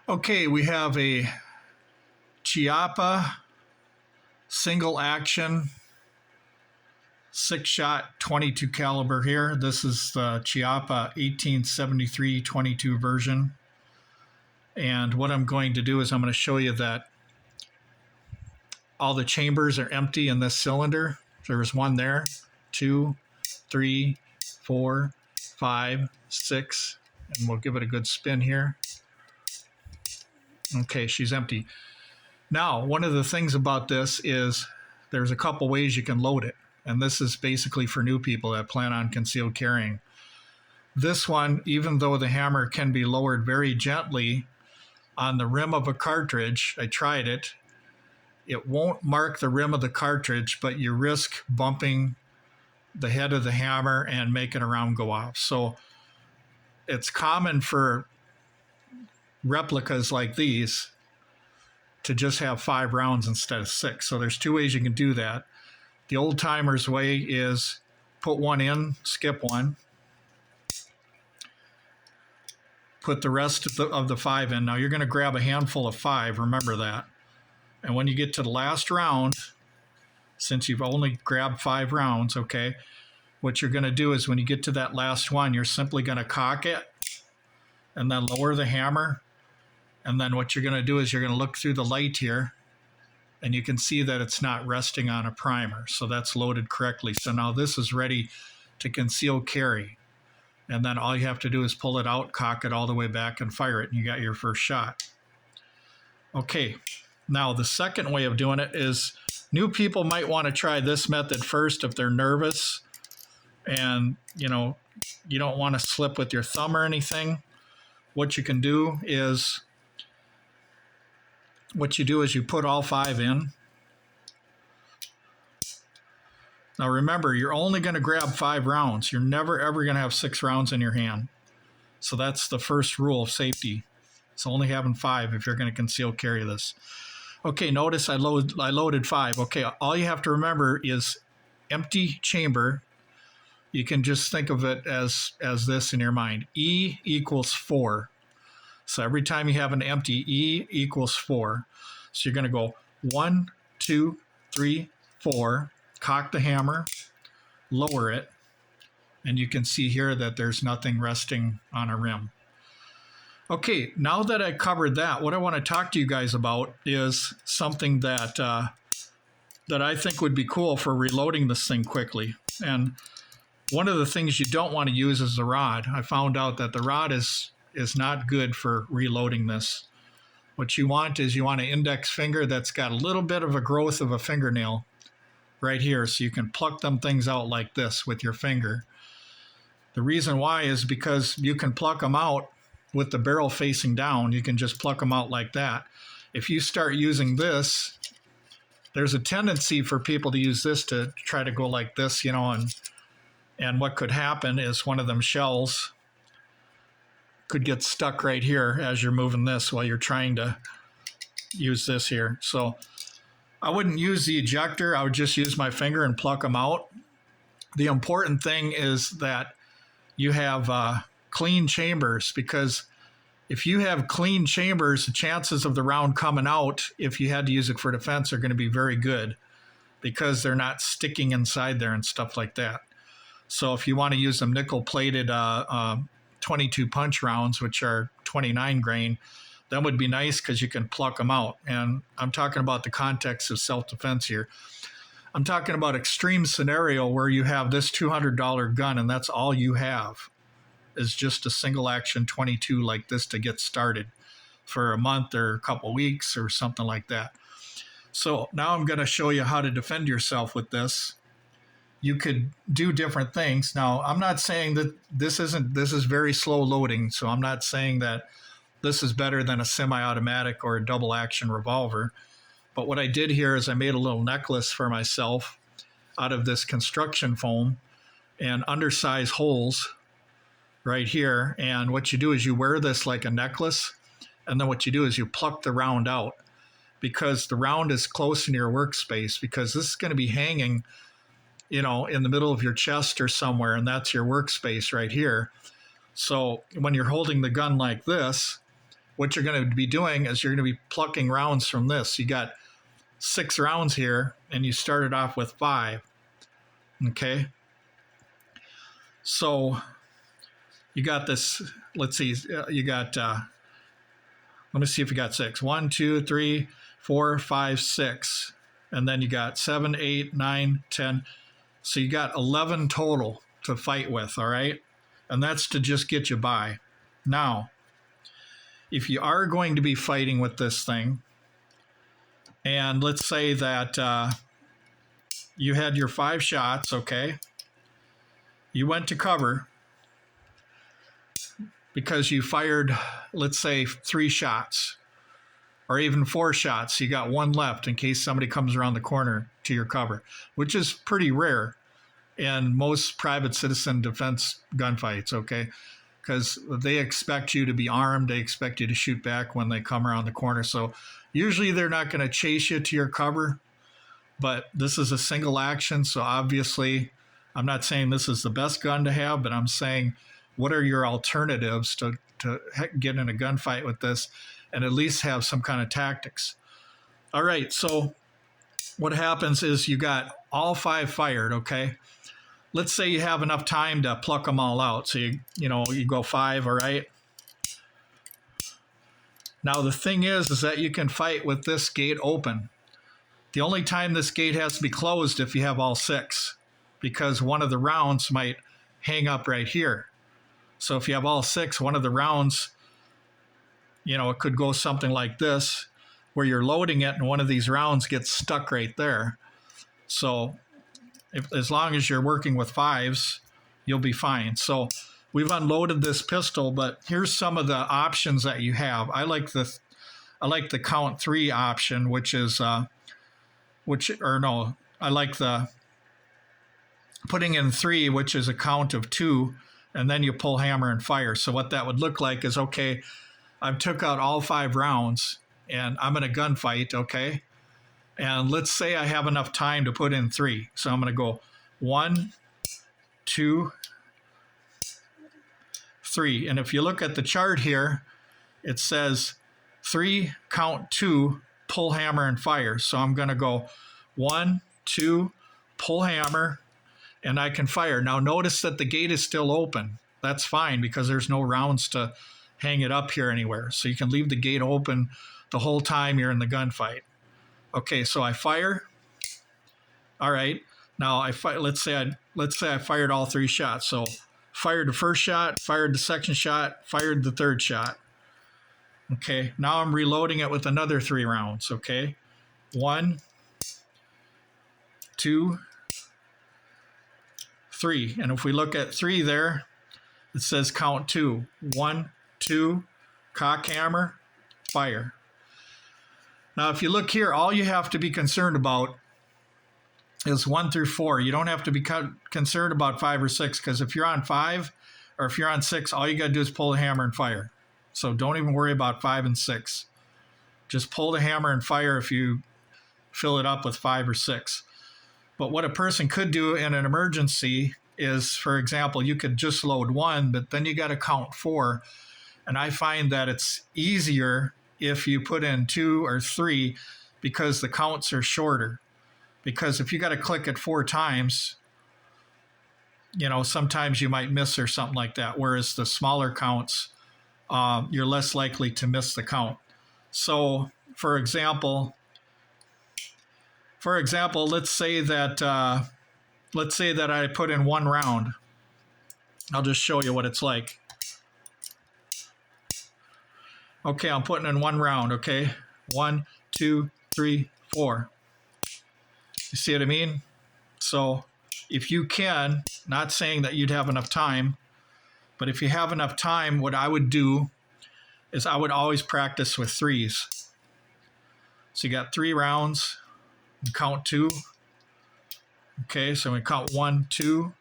Okay, we have a Chiappa single action 6-shot 22 caliber here. This is the Chiappa 1873 22 version. And what I'm going to do is I'm going to show you that all the chambers are empty in this cylinder. There's one there, 2, 3, 4, 5, 6, and we'll give it a good spin here. Okay, she's empty. Now, one of the things about this is there's a couple ways you can load it. And this is basically for new people that plan on concealed carrying. This one, even though the hammer can be lowered very gently on the rim of a cartridge, I tried it, it won't mark the rim of the cartridge, but you risk bumping the head of the hammer and making a round go off. So it's common for replicas like these to just have 5 rounds instead of 6. So there's 2 ways you can do that. The old timers way is put one in, skip one, put the rest of the 5 in. Now you're going to grab a handful of 5, remember that. And when you get to the last round, since you've only grabbed 5 rounds, okay, what you're going to do is when you get to that last one, you're simply going to cock it and then lower the hammer. And then what you're going to do is you're going to look through the light here, and you can see that it's not resting on a primer. So that's loaded correctly. So now this is ready to conceal carry. And then all you have to do is pull it out, cock it all the way back, and fire it, and you got your first shot. Okay, now the second way of doing it is new people might want to try this method first if they're nervous and you don't want to slip with your thumb or anything. What you can do is you put all 5 in. Now remember, you're only going to grab 5 rounds. You're never ever going to have 6 rounds in your hand. So that's the first rule of safety. It's only having 5 if you're going to conceal carry this. Okay, notice I loaded 5. Okay, all you have to remember is empty chamber. You can just think of it as this in your mind. E equals 4. So every time you have an empty, E equals 4. So you're going to go 1, 2, 3, 4, cock the hammer, lower it, and you can see here that there's nothing resting on a rim. Okay, now that I covered that, what I want to talk to you guys about is something that I think would be cool for reloading this thing quickly. And one of the things you don't want to use is the rod. I found out that the rod is not good for reloading this. What you want is you want an index finger that's got a little bit of a growth of a fingernail right here, so you can pluck them things out like this with your finger. The reason why is because you can pluck them out with the barrel facing down. You can just pluck them out like that. If you start using this, there's a tendency for people to use this to try to go like this, and what could happen is one of them shells could get stuck right here as you're moving this while you're trying to use this here. So I wouldn't use the ejector. I would just use my finger and pluck them out. The important thing is that you have clean chambers, because if you have clean chambers, the chances of the round coming out, if you had to use it for defense, are going to be very good because they're not sticking inside there and stuff like that. So if you want to use them nickel-plated 22 punch rounds, which are 29 grain, that would be nice because you can pluck them out. And I'm talking about the context of self-defense here. I'm talking about extreme scenario where you have this $200 gun and that's all you have is just a single action 22 like this to get started for a month or a couple weeks or something like that. So now I'm going to show you how to defend yourself with this. You could do different things. Now, I'm not saying that this is very slow loading, so I'm not saying that this is better than a semi-automatic or a double action revolver. But what I did here is I made a little necklace for myself out of this construction foam and undersized holes right here. And what you do is you wear this like a necklace, and then what you do is you pluck the round out, because the round is close in your workspace, because this is going to be hanging in the middle of your chest or somewhere, and that's your workspace right here. So when you're holding the gun like this, what you're going to be doing is you're going to be plucking rounds from this. You got 6 rounds here, and you started off with 5. Okay. So you got this, let's see, you got, let me see if you got 6. 1, 2, 3, 4, 5, 6. And then you got 7, 8, 9, 10. So you got 11 total to fight with, all right? And that's to just get you by. Now, if you are going to be fighting with this thing, and let's say that you had your 5 shots, okay? You went to cover because you fired, let's say, 3 shots or even 4 shots. You got 1 left in case somebody comes around the corner to your cover, which is pretty rare in most private citizen defense gunfights, okay? Because they expect you to be armed. They expect you to shoot back when they come around the corner. So usually they're not going to chase you to your cover, but this is a single action. So obviously, I'm not saying this is the best gun to have, but I'm saying what are your alternatives to get in a gunfight with this and at least have some kind of tactics. All right, so what happens is you got all 5 fired, okay? Let's say you have enough time to pluck them all out. So you go 5, all right? Now the thing is that you can fight with this gate open. The only time this gate has to be closed if you have all 6, because one of the rounds might hang up right here. So if you have all 6, one of the rounds, it could go something like this, where you're loading it and one of these rounds gets stuck right there. So as long as you're working with 5s, you'll be fine. So we've unloaded this pistol, but here's some of the options that you have. I like the count 3 option, I like the putting in 3, which is a count of 2, and then you pull hammer and fire. So what that would look like is, okay, I've took out all 5 rounds and I'm in a gunfight, okay? And let's say I have enough time to put in 3. So I'm going to go 1, 2, 3. And if you look at the chart here, it says 3, count 2, pull hammer and fire. So I'm going to go 1, 2, pull hammer, and I can fire. Now notice that the gate is still open. That's fine because there's no rounds to hang it up here anywhere. So you can leave the gate open the whole time you're in the gunfight. Okay, so I fire. All right. Now let's say I fired all 3 shots. So fired the first shot, fired the second shot, fired the third shot. Okay, now I'm reloading it with another 3 rounds. Okay, 1, 2, 3. And if we look at 3 there, it says count 2. 1, 2, cock hammer, fire. Now, if you look here, all you have to be concerned about is 1 through 4. You don't have to be concerned about 5 or 6, because if you're on 5 or if you're on 6, all you got to do is pull the hammer and fire. So don't even worry about 5 and 6. Just pull the hammer and fire if you fill it up with 5 or 6. But what a person could do in an emergency is, for example, you could just load 1, but then you got to count 4. And I find that it's easier if you put in 2 or 3 because the counts are shorter. Because if you got to click it 4 times, sometimes you might miss or something like that. Whereas the smaller counts, you're less likely to miss the count. So, for example, let's say that I put in 1 round. I'll just show you what it's like. Okay, I'm putting in 1 round, okay? 1, 2, 3, 4. You see what I mean? So if you can, not saying that you'd have enough time, but if you have enough time, what I would do is I would always practice with 3s. So you got 3 rounds, and count 2. Okay, so we count 1, 2.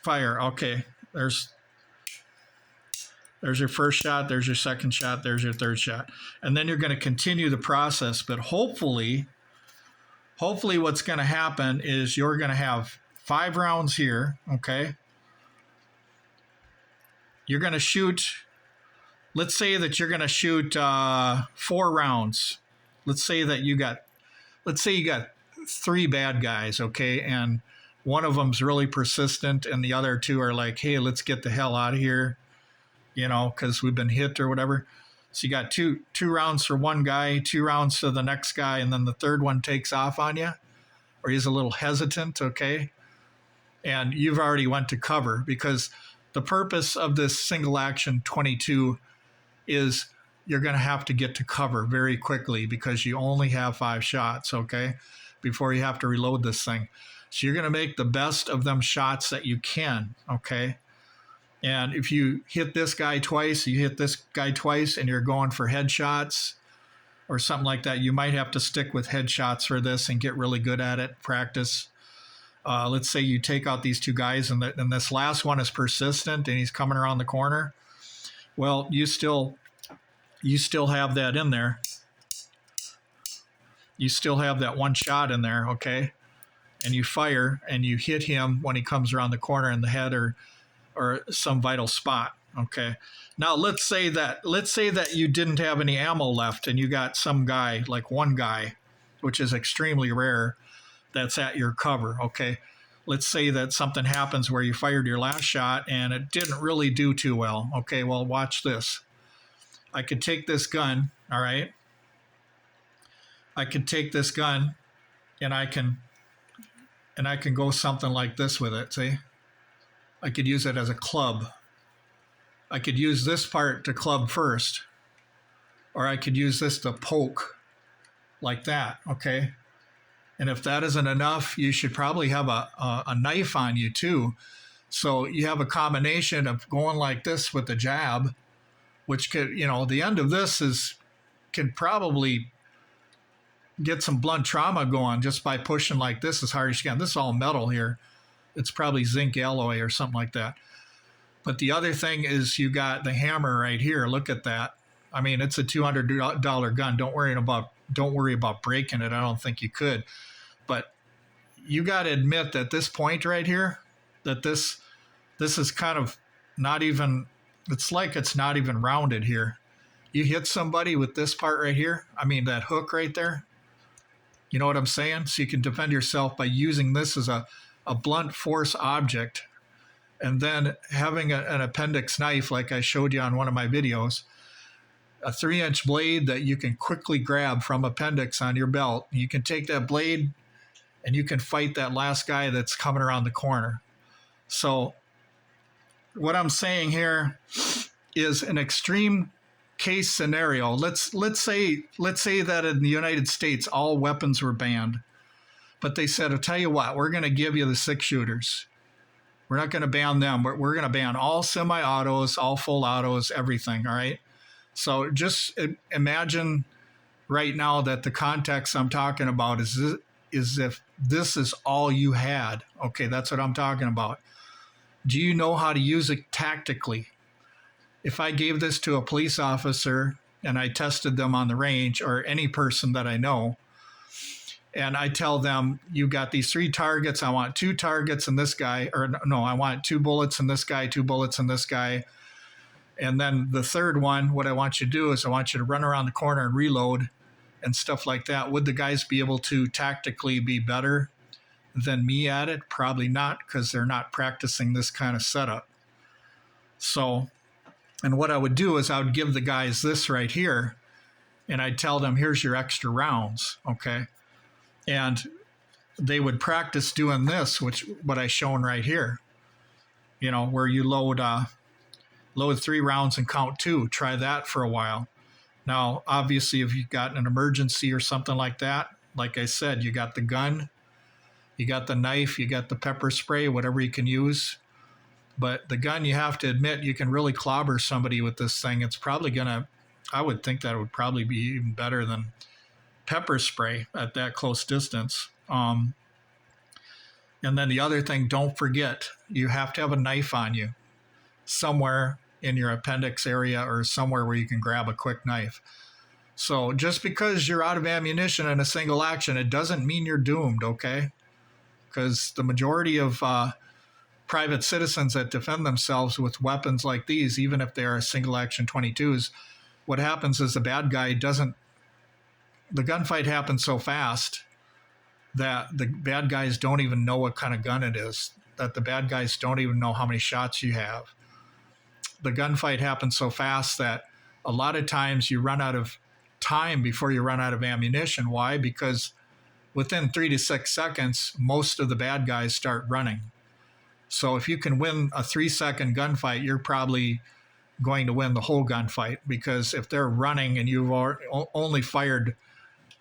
Fire, okay. There's your first shot, there's your second shot, there's your third shot. And then you're going to continue the process, but hopefully what's going to happen is you're going to have 5 rounds here, okay? you're going to shoot, let's say that you're going to shoot 4 rounds. Let's say you got 3 bad guys, okay? And one of them's really persistent and the other 2 are like, hey, let's get the hell out of here, you know, because we've been hit or whatever. So you got two rounds for one guy, 2 rounds to the next guy, and then the third one takes off on you, or he's a little hesitant, okay? And you've already went to cover, because the purpose of this single action 22 is you're going to have to get to cover very quickly because you only have 5 shots, okay, before you have to reload this thing. So you're going to make the best of them shots that you can, okay? And if you hit this guy twice, you hit this guy twice, and you're going for headshots or something like that, you might have to stick with headshots for this and get really good at it, practice. Let's say you take out these 2 guys, and this last one is persistent, and he's coming around the corner. Well, you still have that in there. You still have that 1 shot in there, okay? And you fire, and you hit him when he comes around the corner in the head or some vital spot, okay? Now, let's say that you didn't have any ammo left, and you got some guy, like 1 guy, which is extremely rare, that's at your cover, okay? Let's say that something happens where you fired your last shot and it didn't really do too well. Okay, well, watch this. I could take this gun, all right? I could take this gun and I can go something like this with it, see? I could use it as a club. I could use this part to club first, or I could use this to poke like that, okay? And if that isn't enough, you should probably have a knife on you too. So you have a combination of going like this with the jab, which could, you know, the end of this could probably get some blunt trauma going just by pushing like this as hard as you can. This is all metal here. It's probably zinc alloy or something like that. But the other thing is you got the hammer right here. Look at that. I mean, it's a $200 gun. Don't worry about breaking it. I don't think you could. But you got to admit that this point right here, that this is kind of not even, it's like it's not even rounded here. You hit somebody with this part right here, I mean that hook right there, you know what I'm saying? So you can defend yourself by using this as a blunt force object, and then having an appendix knife like I showed you on one of my videos, a 3-inch blade that you can quickly grab from appendix on your belt. You can take that blade and you can fight that last guy that's coming around the corner. So what I'm saying here is an extreme case scenario. Let's say that in the United States all weapons were banned, but they said, I'll tell you what, we're going to give you the 6-shooters. We're not going to ban them, but we're going to ban all semi-autos, all full autos, everything, all right? So just imagine right now that the context I'm talking about is if this is all you had. Okay, that's what I'm talking about. Do you know how to use it tactically? If I gave this to a police officer and I tested them on the range, or any person that I know, and I tell them, you got these 3 targets, I want 2 targets in this guy, or no, I want 2 bullets in this guy, 2 bullets in this guy. And then the third one, what I want you to do is I want you to run around the corner and reload and stuff like that. Would the guys be able to tactically be better than me at it? Probably not, because they're not practicing this kind of setup. So, and what I would do is I would give the guys this right here, and I'd tell them, here's your extra rounds, okay? And they would practice doing this, what I shown right here, you know, where you load 3 rounds and count 2. Try that for a while. Now, obviously, if you've got an emergency or something like that, like I said, you got the gun, you got the knife, you got the pepper spray, whatever you can use. But the gun, you have to admit, you can really clobber somebody with this thing. It's probably I would think that it would probably be even better than pepper spray at that close distance. And then the other thing, don't forget, you have to have a knife on you somewhere in your appendix area, or somewhere where you can grab a quick knife. So just because you're out of ammunition in a single action, it doesn't mean you're doomed, okay? Because the majority of private citizens that defend themselves with weapons like these, even if they are single action 22s, what happens is the bad guy doesn't, the gunfight happens so fast that the bad guys don't even know what kind of gun it is, that the bad guys don't even know how many shots you have. The gunfight happens so fast that a lot of times you run out of time before you run out of ammunition. Why? Because within 3 to 6 seconds, most of the bad guys start running. So if you can win a 3-second gunfight, you're probably going to win the whole gunfight, because if they're running and you've only fired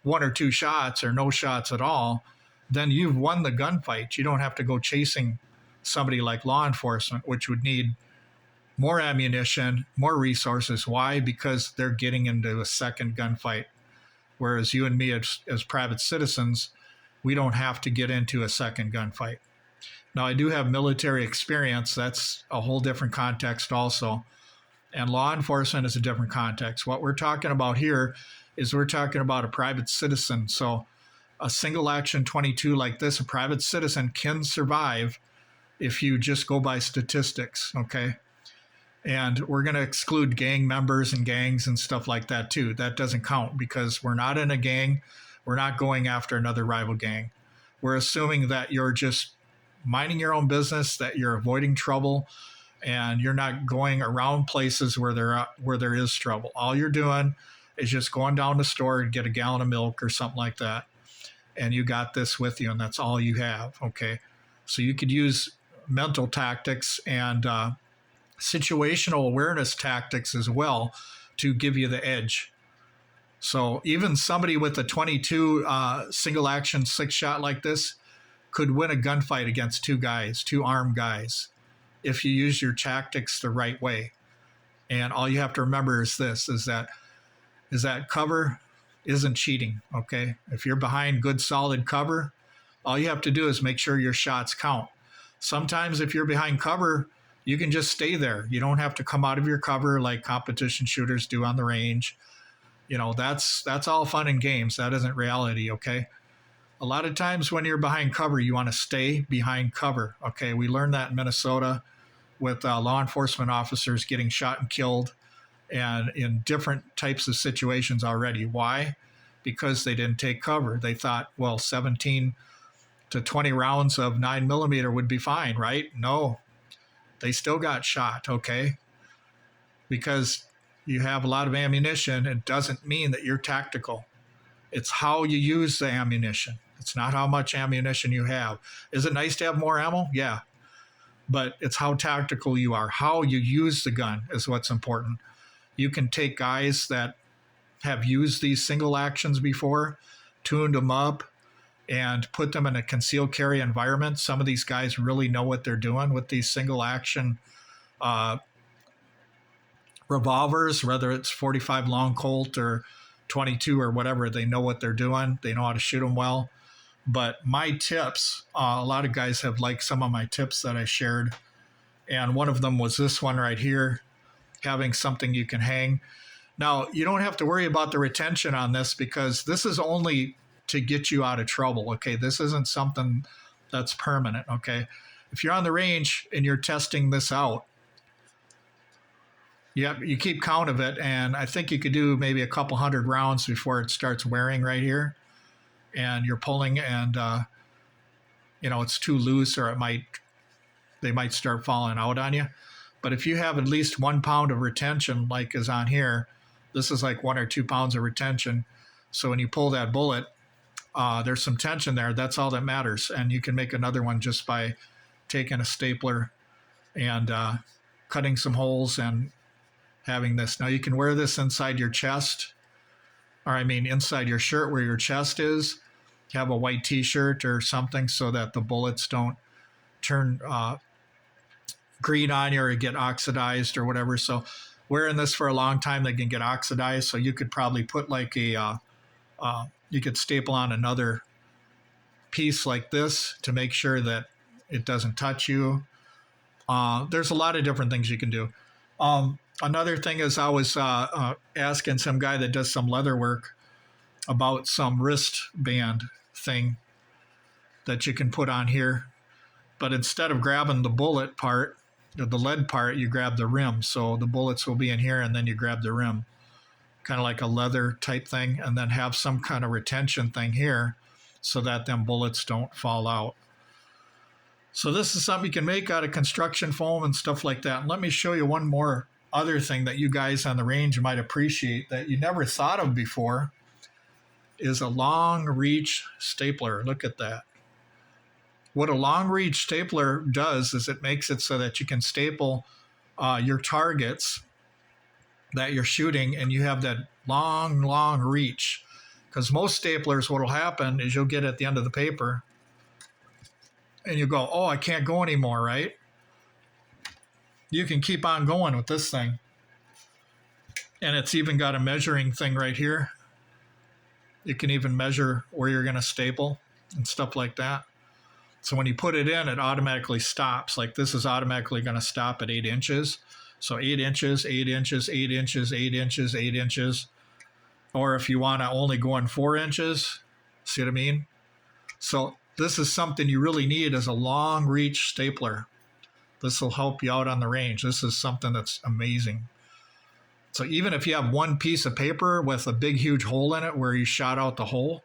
1 or 2 shots or no shots at all, then you've won the gunfight. You don't have to go chasing somebody like law enforcement, which would need more ammunition, more resources. Why? Because they're getting into a second gunfight. Whereas you and me as private citizens, we don't have to get into a second gunfight. Now, I do have military experience. That's a whole different context also. And law enforcement is a different context. What we're talking about here is we're talking about a private citizen. So a single action 22 like this, a private citizen can survive if you just go by statistics, okay? And we're going to exclude gang members and gangs and stuff like that too. That doesn't count because we're not in a gang. We're not going after another rival gang. We're assuming that you're just minding your own business, that you're avoiding trouble, and you're not going around places where there is trouble. All you're doing is just going down the store and get a gallon of milk or something like that, and you got this with you, and that's all you have, okay? So you could use mental tactics and situational awareness tactics as well to give you the edge. So even somebody with a 22 single action 6-shot like this could win a gunfight against 2 armed guys, if you use your tactics the right way. And all you have to remember is this, is that cover isn't cheating, okay? If you're behind good solid cover, all you have to do is make sure your shots count. Sometimes if you're behind cover, you can just stay there. You don't have to come out of your cover like competition shooters do on the range. You know, that's all fun and games. That isn't reality, okay? A lot of times when you're behind cover, you want to stay behind cover, okay? We learned that in Minnesota with law enforcement officers getting shot and killed, and in different types of situations already. Why? Because they didn't take cover. They thought, well, 17 to 20 rounds of 9mm would be fine, right? No. They still got shot, okay? Because you have a lot of ammunition, it doesn't mean that you're tactical. It's how you use the ammunition. It's not how much ammunition you have. Is it nice to have more ammo? Yeah. But it's how tactical you are. How you use the gun is what's important. You can take guys that have used these single actions before, tuned them up, and put them in a concealed carry environment. Some of these guys really know what they're doing with these single action revolvers, whether it's 45 long Colt or 22 or whatever. They know what they're doing. They know how to shoot them well. But my tips, a lot of guys have liked some of my tips that I shared. And one of them was this one right here, having something you can hang. Now, you don't have to worry about the retention on this because this is only to get you out of trouble, okay? This isn't something that's permanent, okay? If you're on the range and you're testing this out, you keep count of it, and I think you could do maybe a couple hundred rounds before it starts wearing right here, and you're pulling and, it's too loose, or they might start falling out on you. But if you have at least 1 pound of retention, like is on here, this is like 1 or 2 pounds of retention. So when you pull that bullet, there's some tension there. That's all that matters. And you can make another one just by taking a stapler and cutting some holes and having this. Now you can wear this inside your chest, inside your shirt where your chest is. Have a white t-shirt or something so that the bullets don't turn green on you or get oxidized or whatever. So wearing this for a long time, they can get oxidized. So you could probably put like you could staple on another piece like this to make sure that it doesn't touch you. There's a lot of different things you can do. Another thing is I was asking some guy that does some leather work about some wristband thing that you can put on here. but instead of grabbing the bullet part, the lead part, you grab the rim. So the bullets will be in here, and then you grab the rim, kind of like a leather type thing, and then have some kind of retention thing here so that them bullets don't fall out. So this is something you can make out of construction foam and stuff like that. And let me show you one more other thing that you guys on the range might appreciate that you never thought of before, is a long reach stapler. Look at that. What a long reach stapler does is it makes it so that you can staple your targets that you're shooting, and you have that long reach. Because most staplers, what will happen is you'll get at the end of the paper and you go, oh, I can't go anymore, right? You can keep on going with this thing. And it's even got a measuring thing right here. You can even measure where you're going to staple and stuff like that. So when you put it in, it automatically stops. Like this is automatically going to stop at 8 inches. So 8 inches, 8 inches, 8 inches, 8 inches, 8 inches. Or if you want to only go in 4 inches, see what I mean? So this is something you really need as a long reach stapler. This will help you out on the range. This is something that's amazing. So even if you have one piece of paper with a big, huge hole in it where you shot out the hole,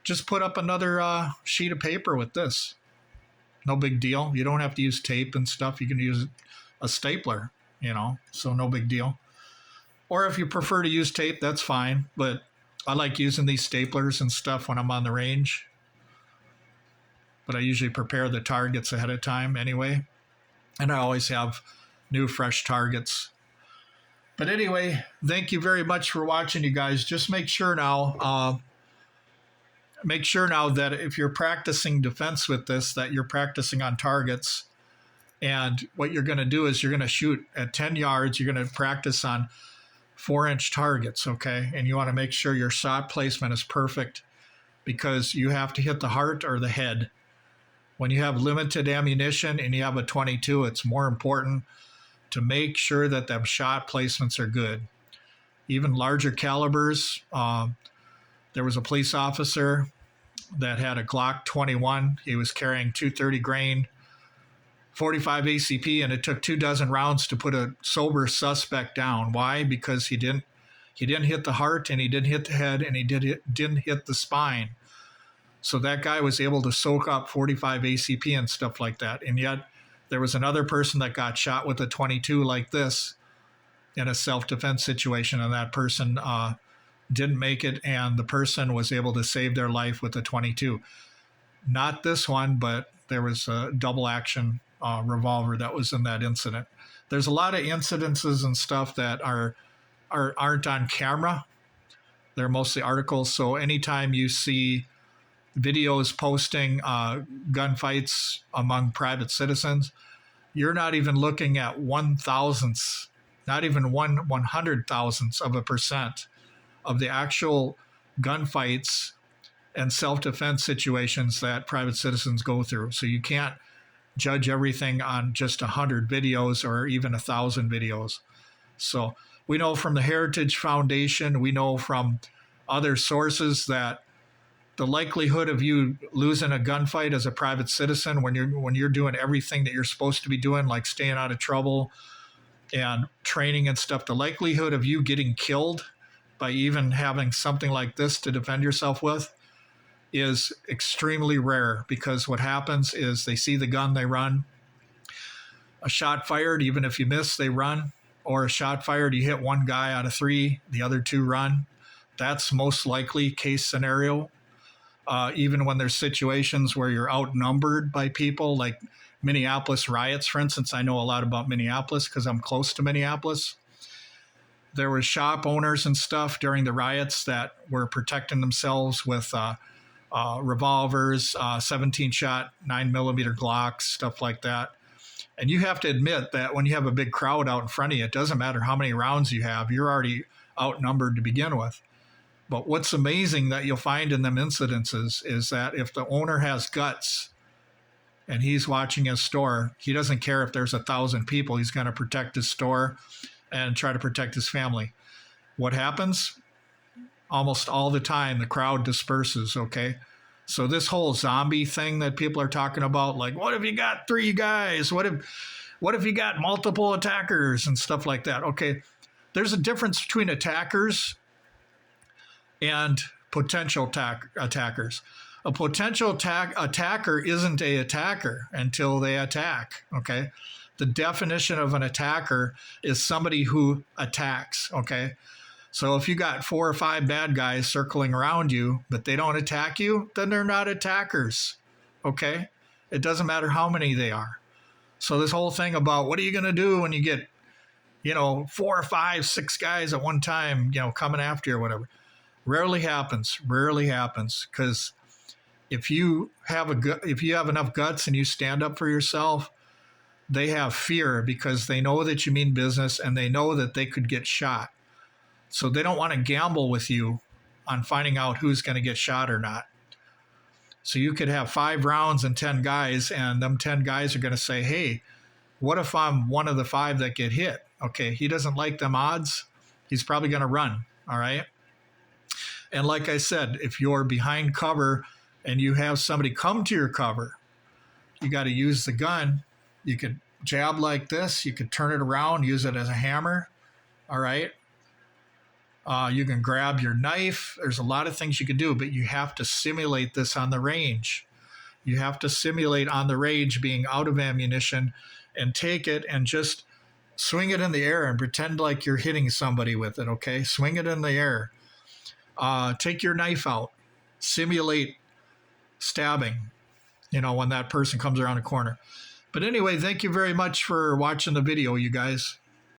just put up another sheet of paper with this. No big deal. You don't have to use tape and stuff. You can use a stapler, so no big deal. Or if you prefer to use tape, that's fine. But I like using these staplers and stuff when I'm on the range. But I usually prepare the targets ahead of time anyway. And I always have new, fresh targets. But anyway, thank you very much for watching, you guys. Just make sure now that if you're practicing defense with this, that you're practicing on targets. And what you're going to do is you're going to shoot at 10 yards. You're going to practice on 4-inch targets, okay? And you want to make sure your shot placement is perfect, because you have to hit the heart or the head. When you have limited ammunition and you have a .22, it's more important to make sure that them shot placements are good. Even larger calibers. There was a police officer that had a Glock 21. He was carrying 230 grain, 45 ACP, and it took 24 rounds to put a sober suspect down. Why? Because he didn't hit the heart, and he didn't hit the head, and he didn't hit the spine. So that guy was able to soak up 45 ACP and stuff like that. And yet there was another person that got shot with a .22 like this in a self-defense situation, and that person didn't make it, and the person was able to save their life with a .22. Not this one, but there was a double action revolver that was in that incident. There's a lot of incidences and stuff that aren't on camera. They're mostly articles. So anytime you see videos posting gunfights among private citizens, you're not even looking at 1/1000th, not even 1/100,000th of a percent of the actual gunfights and self-defense situations that private citizens go through. So you can't judge everything on just 100 videos or even 1,000 videos. So we know from the Heritage Foundation, we know from other sources that the likelihood of you losing a gunfight as a private citizen when you're doing everything that you're supposed to be doing, like staying out of trouble and training and stuff, the likelihood of you getting killed by even having something like this to defend yourself with is extremely rare, because what happens is they see the gun, they run. A shot fired, even if you miss, they run. Or a shot fired, you hit one guy out of 3, the other 2 run. That's most likely case scenario. Even when there's situations where you're outnumbered by people, like Minneapolis riots, for instance. I know a lot about Minneapolis because I'm close to Minneapolis. There were shop owners and stuff during the riots that were protecting themselves with revolvers, 17-shot, 9mm Glocks, stuff like that. And you have to admit that when you have a big crowd out in front of you, it doesn't matter how many rounds you have, you're already outnumbered to begin with. But what's amazing that you'll find in them incidences is that if the owner has guts and he's watching his store, he doesn't care if there's 1,000 people. He's going to protect his store and try to protect his family. What happens? Almost all the time, the crowd disperses, okay? So this whole zombie thing that people are talking about, like, what if you got 3 guys? What if you got multiple attackers and stuff like that? Okay, there's a difference between attackers and potential attackers. A potential attacker isn't a attacker until they attack. Okay, the definition of an attacker is somebody who attacks. Okay, so if you got 4 or 5 bad guys circling around you, but they don't attack you, then they're not attackers. Okay, it doesn't matter how many they are. So this whole thing about what are you going to do when you get, 4 or 5, 6 guys at one time, coming after you or whatever, rarely happens. Because if you have enough guts and you stand up for yourself, they have fear because they know that you mean business and they know that they could get shot. So they don't want to gamble with you on finding out who's going to get shot or not. So you could have 5 rounds and 10 guys, and them 10 guys are going to say, hey, what if I'm one of the 5 that get hit? Okay, he doesn't like them odds. He's probably going to run, all right? And like I said, if you're behind cover and you have somebody come to your cover, you got to use the gun. You could jab like this. You could turn it around, use it as a hammer, all right? You can grab your knife. There's a lot of things you can do, but you have to simulate this on the range. You have to simulate on the range being out of ammunition and take it and just swing it in the air and pretend like you're hitting somebody with it, okay? Swing it in the air. Take your knife out. Simulate stabbing, when that person comes around a corner. But anyway, thank you very much for watching the video, you guys.